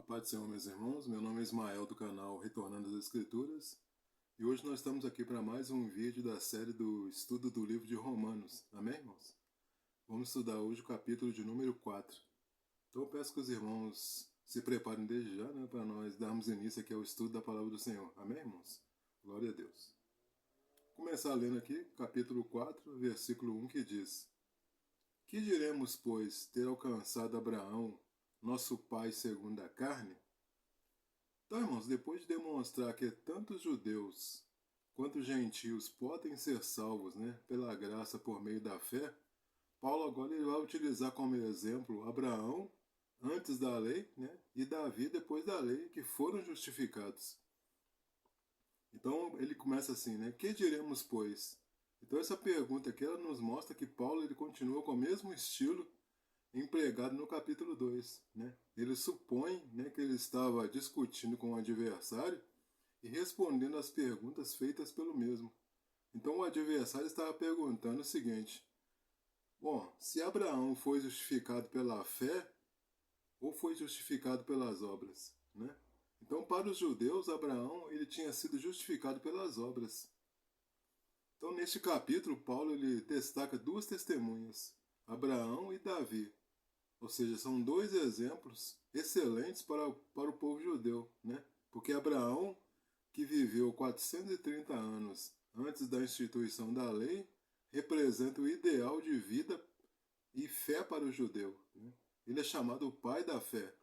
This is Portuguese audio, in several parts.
Paz do Senhor, meus irmãos. Meu nome é Ismael, do canal Retornando às Escrituras. E hoje nós estamos aqui para mais um vídeo da série do estudo do livro de Romanos. Amém, irmãos? Vamos estudar hoje o capítulo de número 4. Então eu peço que os irmãos se preparem desde já, para nós darmos início aqui ao estudo da palavra do Senhor. Amém, irmãos? Glória a Deus. Vou começar lendo aqui, capítulo 4, versículo 1, que diz: Que diremos, pois, ter alcançado Abraão, nosso pai segundo a carne? Então, irmãos, depois de demonstrar que tanto os judeus quanto os gentios podem ser salvos, pela graça por meio da fé, Paulo agora ele vai utilizar como exemplo Abraão antes da lei, e Davi depois da lei, que foram justificados. Então ele começa assim, Que diremos, pois? Então essa pergunta aqui ela nos mostra que Paulo ele continua com o mesmo estilo empregado no capítulo 2. Ele supõe que ele estava discutindo com o adversário e respondendo às perguntas feitas pelo mesmo. Então o adversário estava perguntando o seguinte: bom, se Abraão foi justificado pela fé ou foi justificado pelas obras? Então para os judeus, Abraão ele tinha sido justificado pelas obras. Então neste capítulo, Paulo ele destaca duas testemunhas, Abraão e Davi. Ou seja, são dois exemplos excelentes para o povo judeu, Porque Abraão, que viveu 430 anos antes da instituição da lei, representa o ideal de vida e fé para o judeu. Ele é chamado o pai da fé.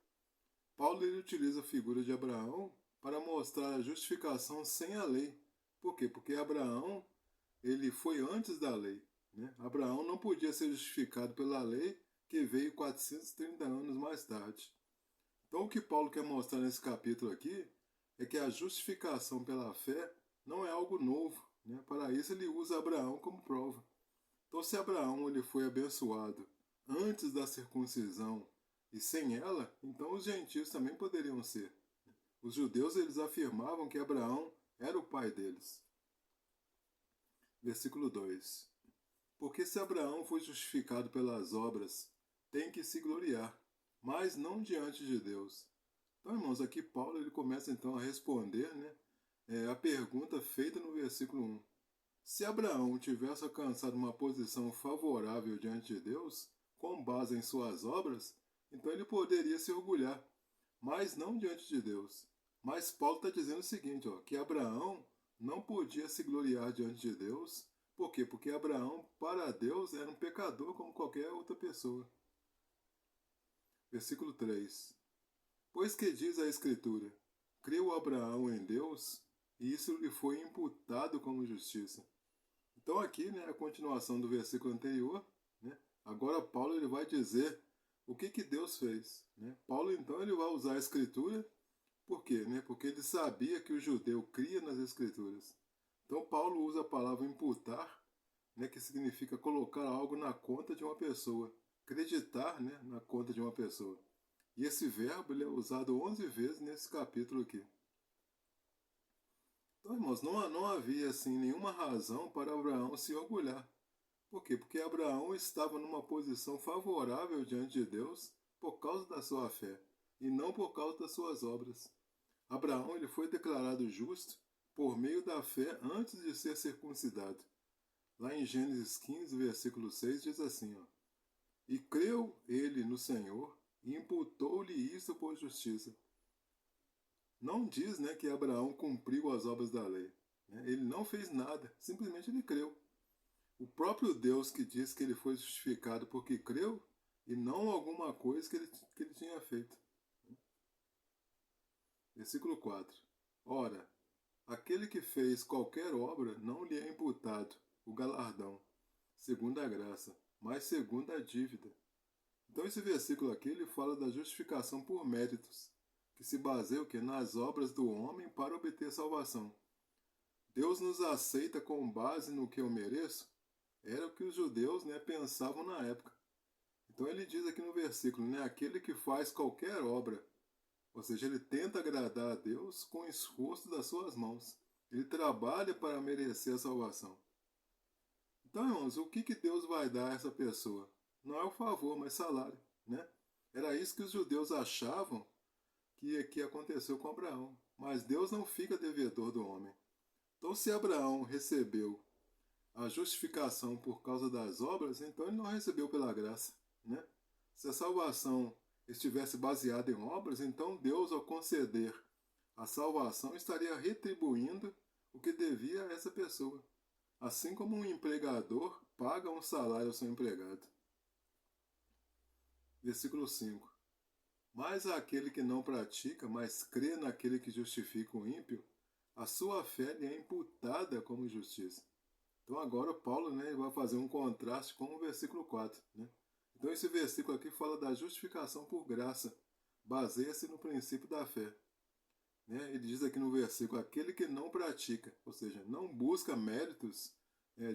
Paulo ele utiliza a figura de Abraão para mostrar a justificação sem a lei. Por quê? Porque Abraão ele foi antes da lei. Abraão não podia ser justificado pela lei, que veio 430 anos mais tarde. Então o que Paulo quer mostrar nesse capítulo aqui é que a justificação pela fé não é algo novo. Para isso ele usa Abraão como prova. Então se Abraão ele foi abençoado antes da circuncisão e sem ela, então os gentios também poderiam ser. Os judeus eles afirmavam que Abraão era o pai deles. Versículo 2. Porque se Abraão foi justificado pelas obras, tem que se gloriar, mas não diante de Deus. Então, irmãos, aqui Paulo ele começa então a responder a pergunta feita no versículo 1. Se Abraão tivesse alcançado uma posição favorável diante de Deus, com base em suas obras, então ele poderia se orgulhar, mas não diante de Deus. Mas Paulo está dizendo o seguinte, que Abraão não podia se gloriar diante de Deus. Por quê? Porque Abraão, para Deus, era um pecador como qualquer outra pessoa. Versículo 3. Pois que diz a Escritura: creu Abraão em Deus, e isso lhe foi imputado como justiça. Então aqui, a continuação do versículo anterior, agora Paulo ele vai dizer o que Deus fez. Paulo então ele vai usar a Escritura, por quê? Porque ele sabia que o judeu cria nas Escrituras. Então Paulo usa a palavra imputar, que significa colocar algo na conta de uma pessoa, acreditar na conta de uma pessoa. E esse verbo ele é usado 11 vezes nesse capítulo aqui. Então, irmãos, não havia assim nenhuma razão para Abraão se orgulhar. Por quê? Porque Abraão estava numa posição favorável diante de Deus por causa da sua fé e não por causa das suas obras. Abraão ele foi declarado justo por meio da fé antes de ser circuncidado. Lá em Gênesis 15, versículo 6, diz assim, E creu ele no Senhor e imputou-lhe isso por justiça. Não diz que Abraão cumpriu as obras da lei. Ele não fez nada, simplesmente ele creu. O próprio Deus que diz que ele foi justificado porque creu e não alguma coisa que ele tinha feito. Versículo 4. Ora, aquele que fez qualquer obra não lhe é imputado o galardão, segundo a graça, mas segundo a dívida. Então esse versículo aqui ele fala da justificação por méritos, que se baseia o quê? Nas obras do homem para obter salvação. Deus nos aceita com base no que eu mereço? Era o que os judeus pensavam na época. Então ele diz aqui no versículo, aquele que faz qualquer obra, ou seja, ele tenta agradar a Deus com o esforço das suas mãos. Ele trabalha para merecer a salvação. Então, irmãos, o que Deus vai dar a essa pessoa? Não é o favor, mas salário. Era isso que os judeus achavam que aqui aconteceu com Abraão. Mas Deus não fica devedor do homem. Então, se Abraão recebeu a justificação por causa das obras, então ele não recebeu pela graça, né? Se a salvação estivesse baseada em obras, então Deus, ao conceder a salvação, estaria retribuindo o que devia a essa pessoa, assim como um empregador paga um salário ao seu empregado. Versículo 5. Mas aquele que não pratica, mas crê naquele que justifica o ímpio, a sua fé lhe é imputada como justiça. Então agora Paulo, né, vai fazer um contraste com o versículo 4. Né? Então esse versículo aqui fala da justificação por graça. Baseia-se no princípio da fé. Né? Ele diz aqui no versículo, aquele que não pratica, ou seja, não busca méritos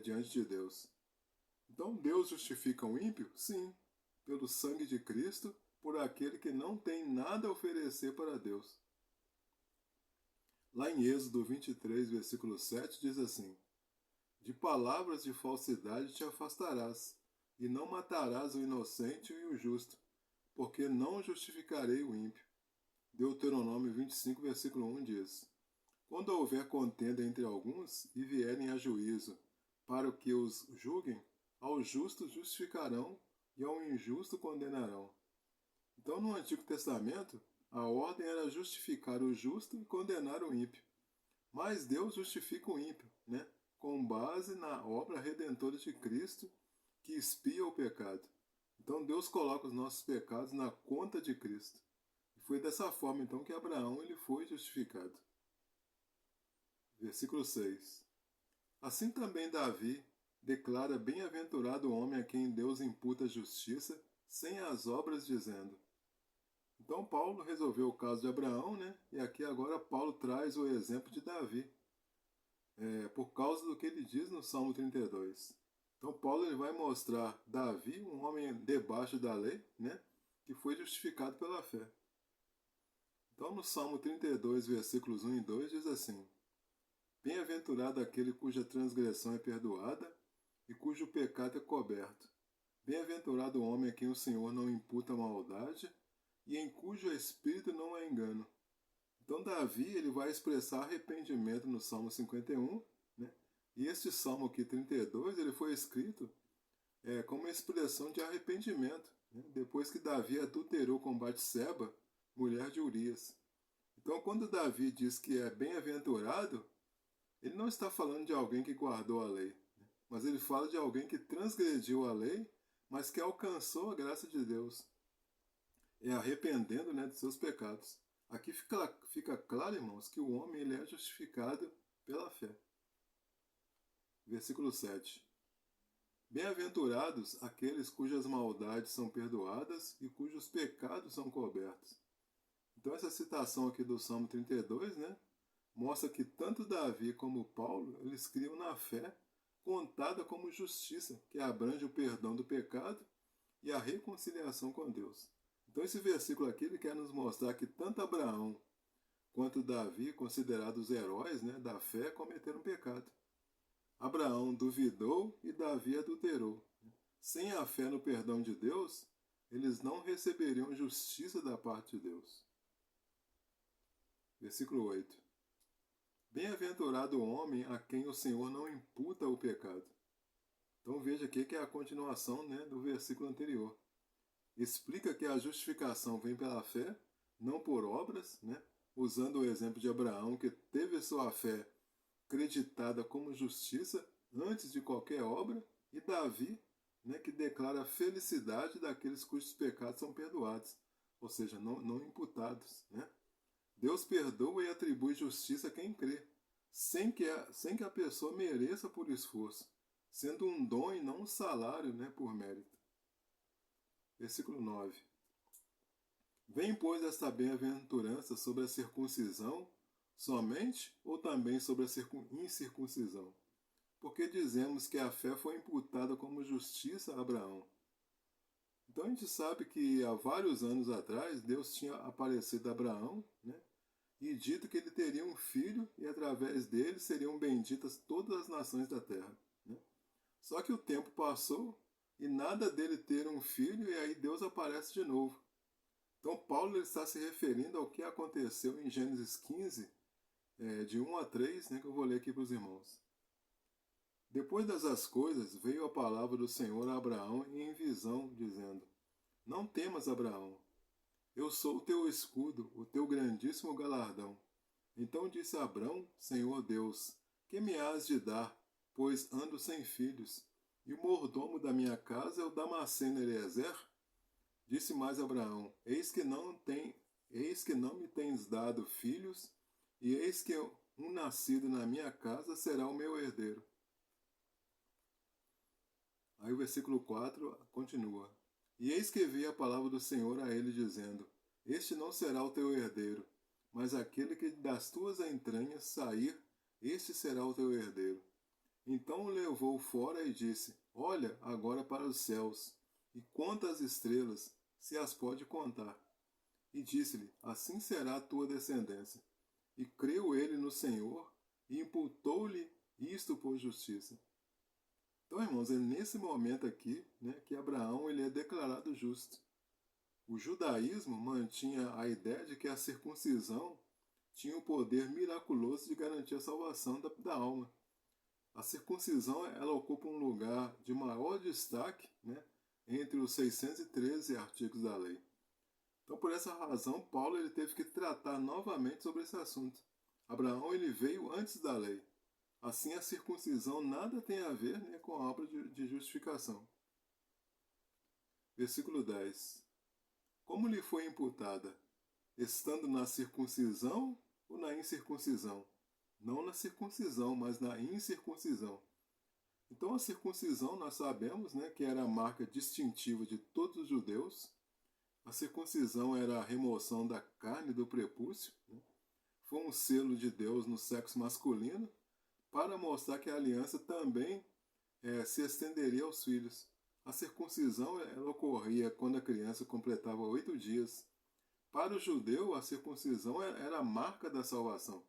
diante de Deus. Então Deus justifica o ímpio? Sim, pelo sangue de Cristo, por aquele que não tem nada a oferecer para Deus. Lá em Êxodo 23, versículo 7, diz assim: de palavras de falsidade te afastarás, e não matarás o inocente e o justo, porque não justificarei o ímpio. Deuteronômio 25, versículo 1 diz: quando houver contenda entre alguns e vierem a juízo, para que os julguem, ao justo justificarão e ao injusto condenarão. Então, no Antigo Testamento, a ordem era justificar o justo e condenar o ímpio. Mas Deus justifica o ímpio, né? Com base na obra redentora de Cristo, que expia o pecado. Então Deus coloca os nossos pecados na conta de Cristo. E foi dessa forma, então, que Abraão ele foi justificado. Versículo 6. Assim também Davi declara bem-aventurado o homem a quem Deus imputa justiça, sem as obras, dizendo. Então Paulo resolveu o caso de Abraão, né? E aqui agora Paulo traz o exemplo de Davi, por causa do que ele diz no Salmo 32. Então Paulo ele vai mostrar Davi, um homem debaixo da lei, né? Que foi justificado pela fé. Então no Salmo 32, versículos 1 e 2 diz assim: bem-aventurado aquele cuja transgressão é perdoada e cujo pecado é coberto. Bem-aventurado o homem a quem o Senhor não imputa maldade e em cujo espírito não há engano. Então Davi ele vai expressar arrependimento no Salmo 51, né? E este Salmo aqui, 32, ele foi escrito como uma expressão de arrependimento, né? Depois que Davi adulterou com Batseba, mulher de Urias. Então quando Davi diz que é bem-aventurado, ele não está falando de alguém que guardou a lei, né? Mas ele fala de alguém que transgrediu a lei, mas que alcançou a graça de Deus, arrependendo, né, de seus pecados. Aqui fica claro, irmãos, que o homem ele é justificado pela fé. Versículo 7. Bem-aventurados aqueles cujas maldades são perdoadas e cujos pecados são cobertos. Então essa citação aqui do Salmo 32, né, mostra que tanto Davi como Paulo, eles criam na fé contada como justiça, que abrange o perdão do pecado e a reconciliação com Deus. Então esse versículo aqui ele quer nos mostrar que tanto Abraão quanto Davi, considerados heróis, né, da fé, cometeram pecado. Abraão duvidou e Davi adulterou. Sem a fé no perdão de Deus, eles não receberiam justiça da parte de Deus. Versículo 8. Bem-aventurado o homem a quem o Senhor não imputa o pecado. Então veja aqui que é a continuação, né, do versículo anterior. Explica que a justificação vem pela fé, não por obras, né? Usando o exemplo de Abraão, que teve sua fé creditada como justiça antes de qualquer obra, e Davi, né, que declara a felicidade daqueles cujos pecados são perdoados, ou seja, não imputados. Né? Deus perdoa e atribui justiça a quem crê, sem que a pessoa mereça por esforço, sendo um dom e não um salário, né, por mérito. Versículo 9. Vem, pois, esta bem-aventurança sobre a circuncisão somente ou também sobre a incircuncisão? Porque dizemos que a fé foi imputada como justiça a Abraão. Então a gente sabe que há vários anos atrás Deus tinha aparecido a Abraão, né, e dito que ele teria um filho e através dele seriam benditas todas as nações da terra. Né? Só que o tempo passou e nada dele ter um filho, e aí Deus aparece de novo. Então, Paulo ele está se referindo ao que aconteceu em Gênesis 15, de 1 a 3, né, que eu vou ler aqui para os irmãos. Depois dessas coisas, veio a palavra do Senhor a Abraão em visão, dizendo: Não temas, Abraão, eu sou o teu escudo, o teu grandíssimo galardão. Então disse Abrão: Senhor Deus, que me has de dar, pois ando sem filhos, e o mordomo da minha casa é o Damasceno Eliezer? Disse mais Abraão: eis que não me tens dado filhos, e eis que um nascido na minha casa será o meu herdeiro. Aí o versículo 4 continua: E eis que veio a palavra do Senhor a ele, dizendo: Este não será o teu herdeiro, mas aquele que das tuas entranhas sair, este será o teu herdeiro. Então o levou fora e disse: Olha agora para os céus, e conta as estrelas, se as pode contar. E disse-lhe: Assim será a tua descendência. E creu ele no Senhor, e imputou-lhe isto por justiça. Então, irmãos, é nesse momento aqui, né, que Abraão ele é declarado justo. O judaísmo mantinha a ideia de que a circuncisão tinha o poder miraculoso de garantir a salvação da alma. A circuncisão ela ocupa um lugar de maior destaque, né, entre os 613 artigos da lei. Então, por essa razão, Paulo ele teve que tratar novamente sobre esse assunto. Abraão ele veio antes da lei. Assim, a circuncisão nada tem a ver, né, com a obra de justificação. Versículo 10. Como lhe foi imputada? Estando na circuncisão ou na incircuncisão? Não na circuncisão, mas na incircuncisão. Então, a circuncisão, nós sabemos, né, que era a marca distintiva de todos os judeus. A circuncisão era a remoção da carne do prepúcio. Né? Foi um selo de Deus no sexo masculino, para mostrar que a aliança também se estenderia aos filhos. A circuncisão ela ocorria quando a criança completava 8 dias. Para o judeu, a circuncisão era a marca da salvação.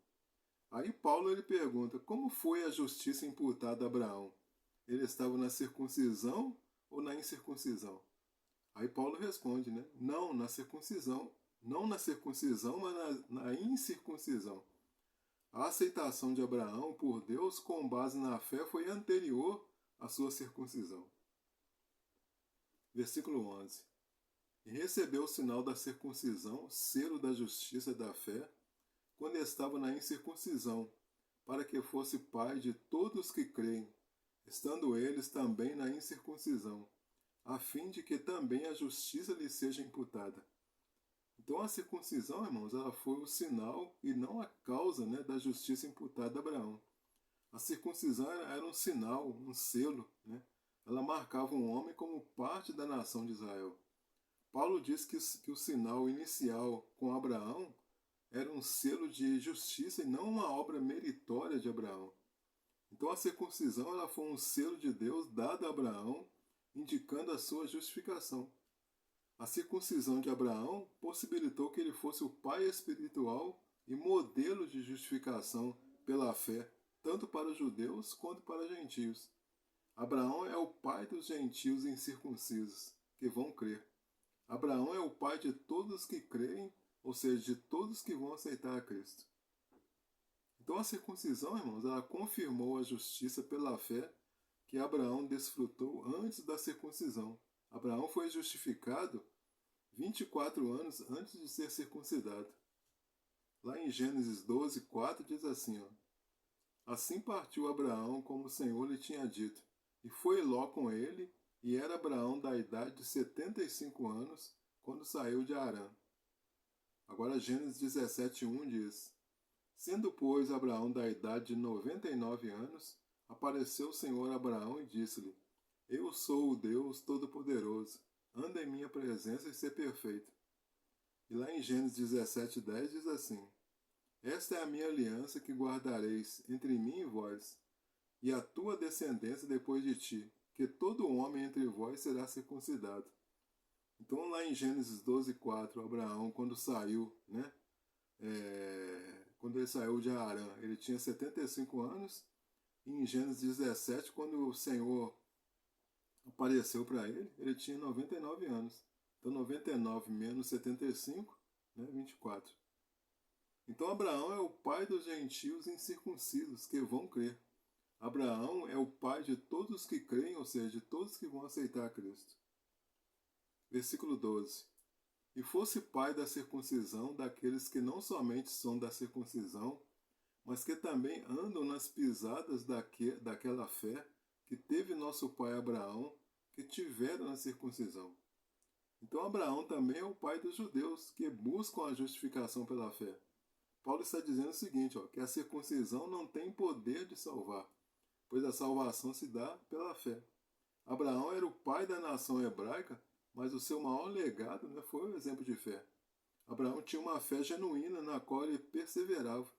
Aí Paulo ele pergunta: como foi a justiça imputada a Abraão? Ele estava na circuncisão ou na incircuncisão? Aí Paulo responde, né? Não na circuncisão. Não na circuncisão, mas na incircuncisão. A aceitação de Abraão por Deus com base na fé foi anterior à sua circuncisão. Versículo 11. E recebeu o sinal da circuncisão, selo da justiça da fé, quando estava na incircuncisão, para que fosse pai de todos que creem, estando eles também na incircuncisão, a fim de que também a justiça lhe seja imputada. Então a circuncisão, irmãos, ela foi o sinal e não a causa, né, da justiça imputada a Abraão. A circuncisão era um sinal, um selo, né? Ela marcava um homem como parte da nação de Israel. Paulo diz que o sinal inicial com Abraão era um selo de justiça e não uma obra meritória de Abraão. Então a circuncisão ela foi um selo de Deus dado a Abraão, indicando a sua justificação. A circuncisão de Abraão possibilitou que ele fosse o pai espiritual e modelo de justificação pela fé, tanto para os judeus quanto para os gentios. Abraão é o pai dos gentios incircuncisos, que vão crer. Abraão é o pai de todos que creem, ou seja, de todos que vão aceitar a Cristo. Então a circuncisão, irmãos, ela confirmou a justiça pela fé que Abraão desfrutou antes da circuncisão. Abraão foi justificado 24 anos antes de ser circuncidado. Lá em Gênesis 12, 4 diz assim, ó, assim partiu Abraão como o Senhor lhe tinha dito, e foi Ló com ele, e era Abraão da idade de 75 anos, quando saiu de Harã. Agora Gênesis 17, 1 diz, sendo, pois, Abraão da idade de 99 anos, apareceu o Senhor a Abraão e disse-lhe, eu sou o Deus Todo-Poderoso, anda em minha presença e ser perfeito. E lá em Gênesis 17:10 diz assim, esta é a minha aliança que guardareis entre mim e vós, e a tua descendência depois de ti, que todo homem entre vós será circuncidado. Então lá em Gênesis 12:4, Abraão, quando saiu, né, quando ele saiu de Harã, ele tinha 75 anos, e em Gênesis 17, quando o Senhor apareceu para ele, ele tinha 99 anos. Então 99 menos 75, né, 24. Então Abraão é o pai dos gentios incircuncisos que vão crer. Abraão é o pai de todos que creem, ou seja, de todos que vão aceitar Cristo. Versículo 12. E fosse pai da circuncisão daqueles que não somente são da circuncisão, mas que também andam nas pisadas daquela fé que teve nosso pai Abraão, que tiveram na circuncisão. Então Abraão também é o pai dos judeus, que buscam a justificação pela fé. Paulo está dizendo o seguinte, que a circuncisão não tem poder de salvar, pois a salvação se dá pela fé. Abraão era o pai da nação hebraica, mas o seu maior legado, né, foi o exemplo de fé. Abraão tinha uma fé genuína na qual ele perseverava.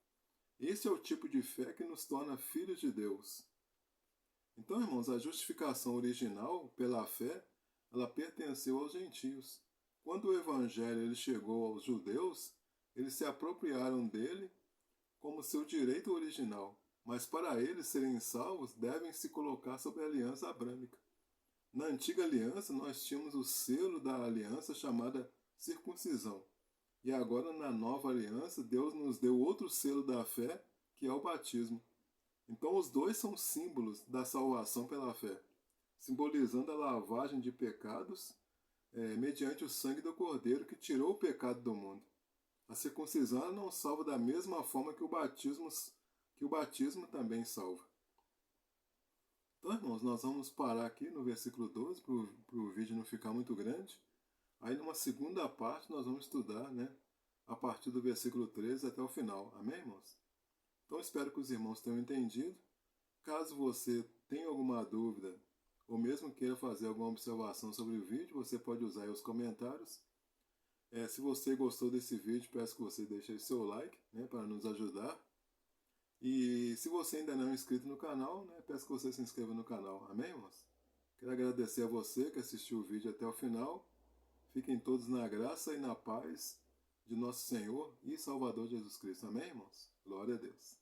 Esse é o tipo de fé que nos torna filhos de Deus. Então, irmãos, a justificação original pela fé, ela pertenceu aos gentios. Quando o evangelho ele chegou aos judeus, eles se apropriaram dele como seu direito original, mas para eles serem salvos, devem se colocar sob a aliança abrâmica. Na antiga aliança, nós tínhamos o selo da aliança chamada circuncisão. E agora, na nova aliança, Deus nos deu outro selo da fé, que é o batismo. Então, os dois são símbolos da salvação pela fé, simbolizando a lavagem de pecados mediante o sangue do Cordeiro que tirou o pecado do mundo. A circuncisão não salva da mesma forma que o batismo também salva. Então, irmãos, nós vamos parar aqui no versículo 12 para o vídeo não ficar muito grande. Aí, numa segunda parte, nós vamos estudar, né, a partir do versículo 13 até o final. Amém, irmãos? Então, espero que os irmãos tenham entendido. Caso você tenha alguma dúvida, ou mesmo queira fazer alguma observação sobre o vídeo, você pode usar aí os comentários. Se você gostou desse vídeo, peço que você deixe aí seu like, né, para nos ajudar. E se você ainda não é inscrito no canal, né, peço que você se inscreva no canal. Amém, irmãos? Quero agradecer a você que assistiu o vídeo até o final. Fiquem todos na graça e na paz de nosso Senhor e Salvador Jesus Cristo. Amém, irmãos? Glória a Deus.